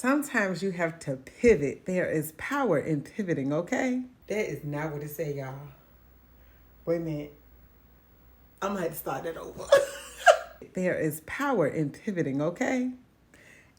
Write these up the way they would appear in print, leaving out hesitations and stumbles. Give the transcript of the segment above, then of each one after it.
Sometimes you have to pivot. There is power in pivoting, okay? That is not what it say, y'all. Wait a minute. I'm going to have to start that over. There is power in pivoting, okay?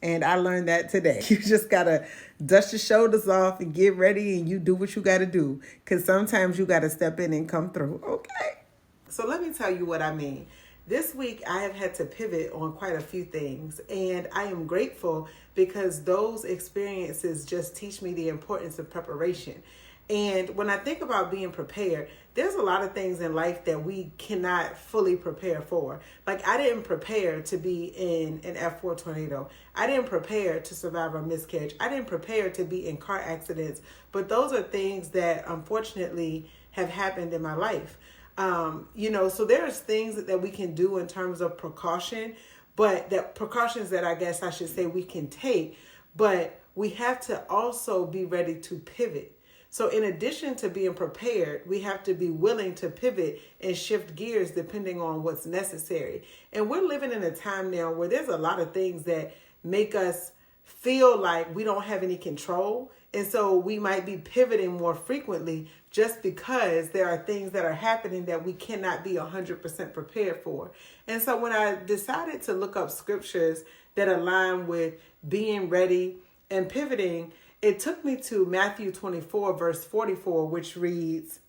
And I learned that today. You just got to dust your shoulders off and get ready and you do what you got to do. Because sometimes you got to step in and come through, okay? So let me tell you what I mean. This week, I have had to pivot on quite a few things, and I am grateful because those experiences just teach me the importance of preparation. And when I think about being prepared, there's a lot of things in life that we cannot fully prepare for. Like, I didn't prepare to be in an F4 tornado. I didn't prepare to survive a miscarriage. I didn't prepare to be in car accidents. But those are things that unfortunately have happened in my life. So there's things that we can do in terms of precaution, but that precautions that I guess I should say we can take, but we have to also be ready to pivot. So in addition to being prepared, we have to be willing to pivot and shift gears depending on what's necessary. And we're living in a time now where there's a lot of things that make us feel like we don't have any control. And so we might be pivoting more frequently just because there are things that are happening that we cannot be 100% prepared for. And so when I decided to look up scriptures that align with being ready and pivoting, it took me to Matthew 24, verse 44, which reads,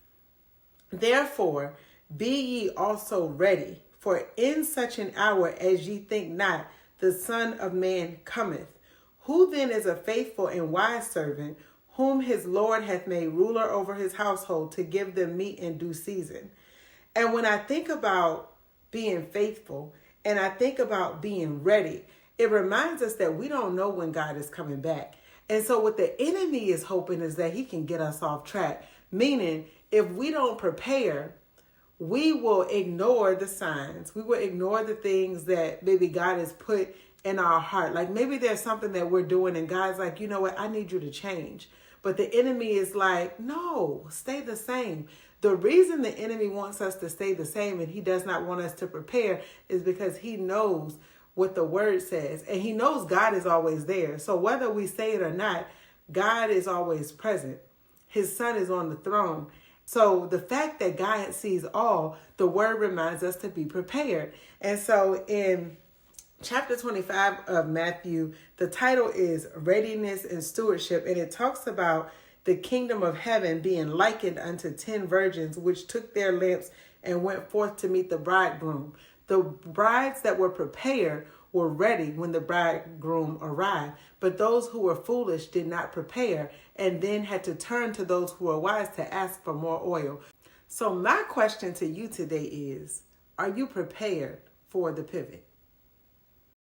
"Therefore, be ye also ready, for in such an hour as ye think not, the Son of Man cometh. Who then is a faithful and wise servant, whom his Lord hath made ruler over his household to give them meat in due season?" And when I think about being faithful and I think about being ready, it reminds us that we don't know when God is coming back. And so what the enemy is hoping is that he can get us off track. Meaning, if we don't prepare, we will ignore the signs. We will ignore the things that maybe God has put in our heart. Like maybe there's something that we're doing and God's like, you know what, I need you to change. But the enemy is like, no, stay the same. The reason the enemy wants us to stay the same and he does not want us to prepare is because he knows what the word says. And he knows God is always there. So whether we say it or not, God is always present. His son is on the throne. So the fact that God sees all, the word reminds us to be prepared. And so in chapter 25 of Matthew, the title is Readiness and Stewardship. And it talks about the kingdom of heaven being likened unto 10 virgins, which took their lamps and went forth to meet the bridegroom. The brides that were prepared were ready when the bridegroom arrived, but those who were foolish did not prepare and then had to turn to those who were wise to ask for more oil. So my question to you today is, are you prepared for the pivot?